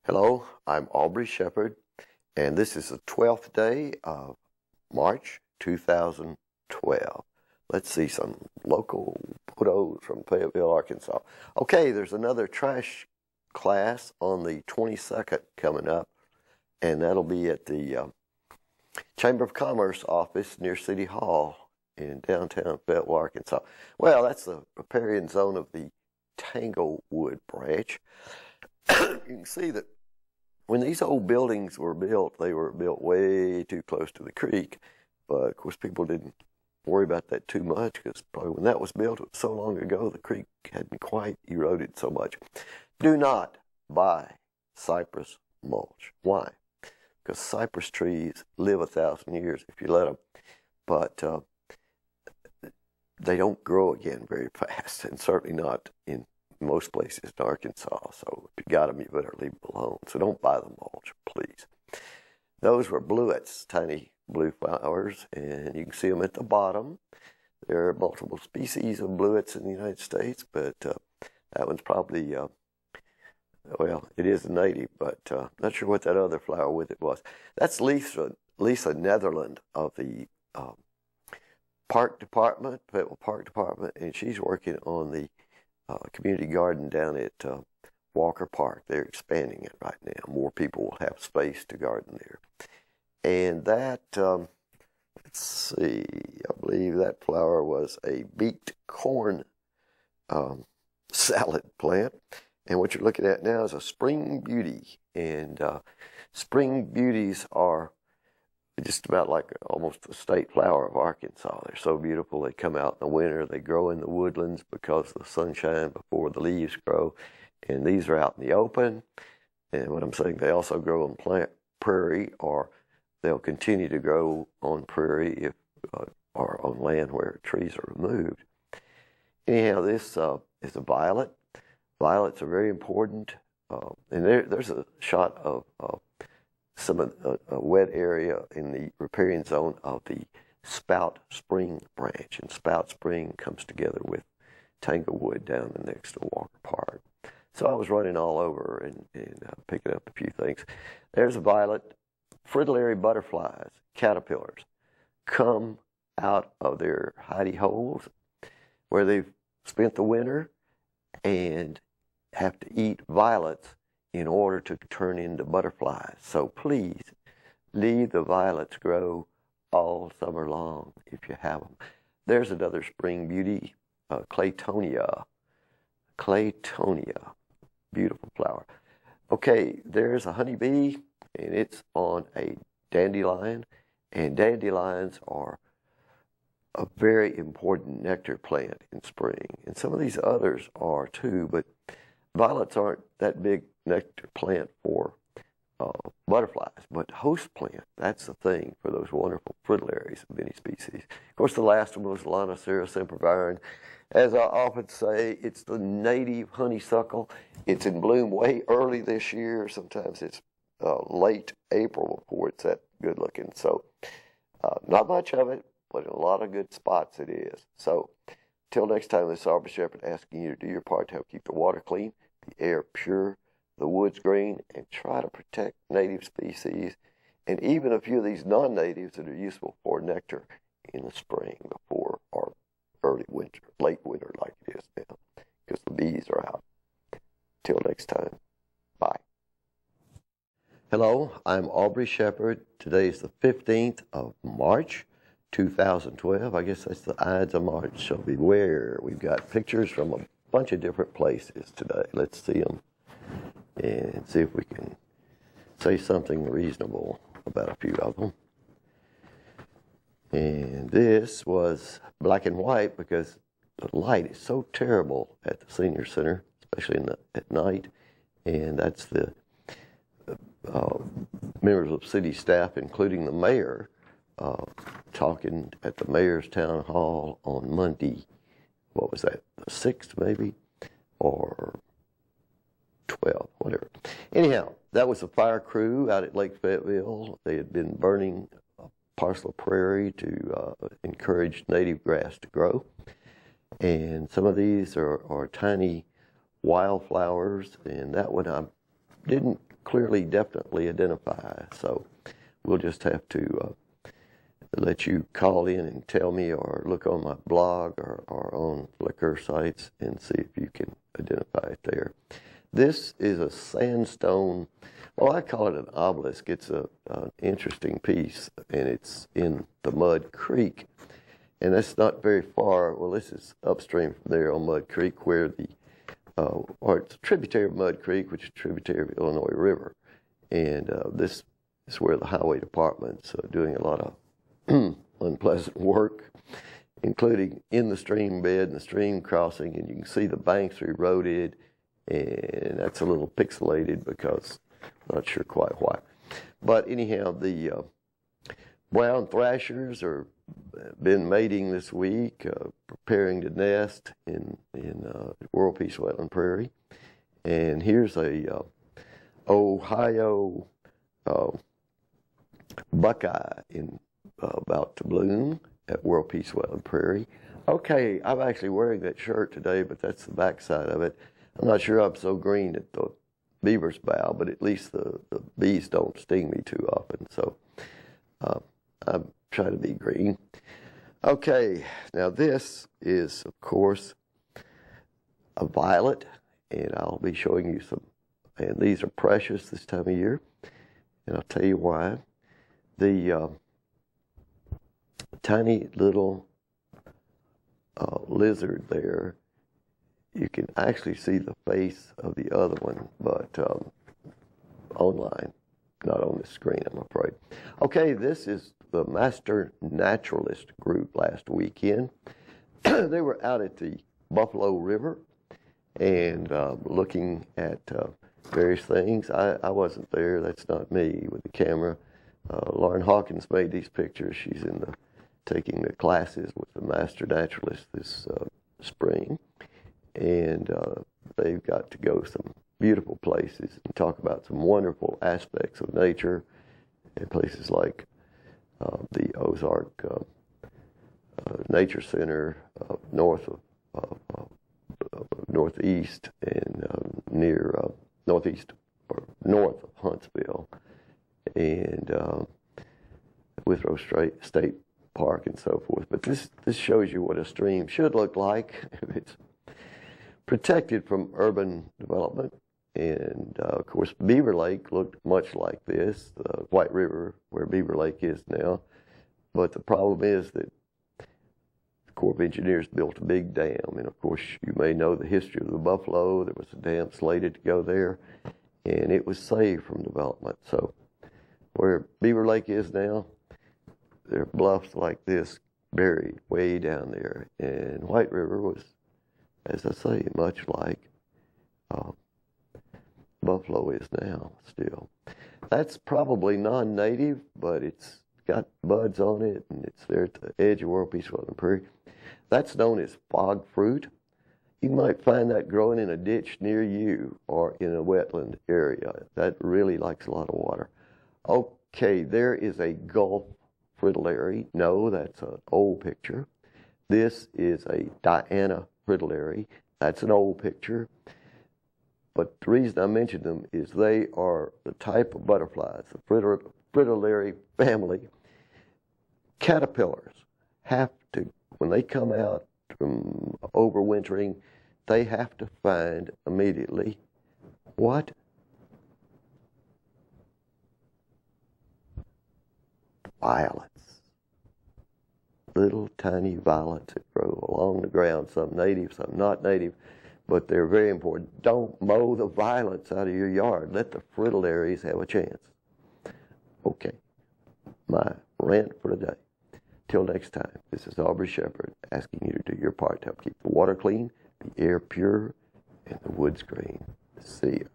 Hello, I'm Aubrey Shepherd, and this is the 12th day of March 2012. Let's see some local photos from Fayetteville, Arkansas. Okay, there's another trash class on the 22nd coming up, and that'll be at the Chamber of Commerce office near City Hall in downtown Fayetteville, Arkansas. Well, that's the riparian zone of the Tanglewood branch. You can see that when these old buildings were built, they were built way too close to the creek. But, of course, people didn't worry about that too much because probably when that was built, it was so long ago, the creek hadn't quite eroded so much. Do not buy cypress mulch. Why? Because cypress trees live 1,000 years if you let them. But they don't grow again very fast, and certainly not in most places in Arkansas. So if you got them, you better leave them alone. So don't buy the mulch, please. Those were bluets, tiny blue flowers, and you can see them at the bottom. There are multiple species of bluets in the United States, but that one's probably, well, it is a native, but not sure what that other flower with it was. That's Lisa Netherland of the Park Department, Fayetteville Park Department, and she's working on the community garden down at Walker Park. They're expanding it right now. More people will have space to garden there. And that, let's see, I believe that flower was a beaked corn salad plant. And what you're looking at now is a spring beauty. And spring beauties are just about like almost the state flower of Arkansas. They're so beautiful. They come out in the winter. They grow in the woodlands because of the sunshine before the leaves grow. And these are out in the open. And what I'm saying, they also grow on plant prairie, or they'll continue to grow on prairie if or on land where trees are removed. Anyhow, this is a violet. Violets are very important. And there's a shot of some of a wet area in the riparian zone of the Spout Spring branch. And Spout Spring comes together with Tanglewood down next to Walker Park. So I was running all over and picking up a few things. There's a violet. Fritillary butterflies, caterpillars, come out of their hidey holes where they've spent the winter and have to eat violets in order to turn into butterflies. So please leave the violets grow all summer long if you have them. There's another spring beauty, Claytonia. Claytonia, beautiful flower. Okay, there's a honeybee, and it's on a dandelion. And dandelions are a very important nectar plant in spring. And some of these others are too, but violets aren't that big nectar plant for butterflies, but host plant, that's the thing for those wonderful fritillaries of any species. Of course, the last one was Lonicera sempervirens. As I often say, it's the native honeysuckle. It's in bloom way early this year. Sometimes it's late April before it's that good looking. So not much of it, but in a lot of good spots it is. So till next time, this is Aubrey Shepherd asking you to do your part to help keep the water clean, the air pure, the woods green, and try to protect native species and even a few of these non-natives that are useful for nectar in the spring before our early winter, late winter like it is now, because the bees are out. Till next time, bye. Hello, I'm Aubrey Shepherd. Today is the 15th of March, 2012. I guess that's the Ides of March, so beware. We've got pictures from a bunch of different places today. Let's see them and see if we can say something reasonable about a few of them. And this was black and white because the light is so terrible at the senior center, especially at night. And that's the members of city staff, including the mayor, talking at the mayor's town hall on Monday. What was that, the 6th maybe? Or 12, whatever. Anyhow, that was a fire crew out at Lake Fayetteville. They had been burning a parcel of prairie to encourage native grass to grow. And some of these are tiny wildflowers, and that one I'm didn't clearly, definitely identify. So we'll just have to let you call in and tell me, or look on my blog or on Flickr sites and see if you can identify it there. This is a sandstone, well, I call it an obelisk. It's an interesting piece, and it's in the Mud Creek. And that's not very far. Well, this is upstream from there on Mud Creek, where the, or it's a tributary of Mud Creek, which is a tributary of the Illinois River. And this is where the highway department's doing a lot of unpleasant work, including in the stream bed and the stream crossing. And you can see the banks are eroded, and that's a little pixelated because I'm not sure quite why. But anyhow, the brown thrashers are been mating this week, preparing to nest in World Peace Wetland Prairie. And here's a Ohio buckeye about to bloom at World Peace Wetland Prairie. Okay, I'm actually wearing that shirt today, but that's the backside of it. I'm not sure I'm so green at the beaver's bow, but at least the bees don't sting me too often, so I'm trying to be green. Okay, now this is, of course, a violet, and I'll be showing you some, and these are precious this time of year, and I'll tell you why. The tiny little lizard there, you can actually see the face of the other one, but online, not on the screen, I'm afraid. Okay, this is the Master Naturalist group last weekend. They were out at the Buffalo River and looking at various things. I wasn't there. That's not me with the camera. Lauren Hawkins made these pictures. She's in taking the classes with the Master Naturalist this spring. And they've got to go some beautiful places and talk about some wonderful aspects of nature in places like the Ozark Nature Center north of northeast and near northeast or north of Huntsville, and Withrow State Park and so forth. But this shows you what a stream should look like if it's protected from urban development. And of course, Beaver Lake looked much like this, the White River, where Beaver Lake is now. But the problem is that the Corps of Engineers built a big dam. And of course, you may know the history of the Buffalo. There was a dam slated to go there, and it was saved from development. So where Beaver Lake is now, there are bluffs like this buried way down there. And White River was, as I say, much like Buffalo is now still. That's probably non-native, but it's got buds on it, and it's there at the edge of World Peace Wetland Prairie. That's known as fog fruit. You might find that growing in a ditch near you or in a wetland area. That really likes a lot of water. Okay, there is a Gulf fritillary. No, that's an old picture. This is a Diana fritillary. That's an old picture. But the reason I mention them is they are the type of butterflies, the fritillary family. Caterpillars have to, when they come out from overwintering, they have to find immediately what? Violets. Little tiny violets that grow along the ground, some native, some not native. But they're very important. Don't mow the violets out of your yard. Let the fritillaries have a chance. Okay, my rant for today. Till next time, this is Aubrey Shepherd asking you to do your part to help keep the water clean, the air pure, and the woods green. See ya.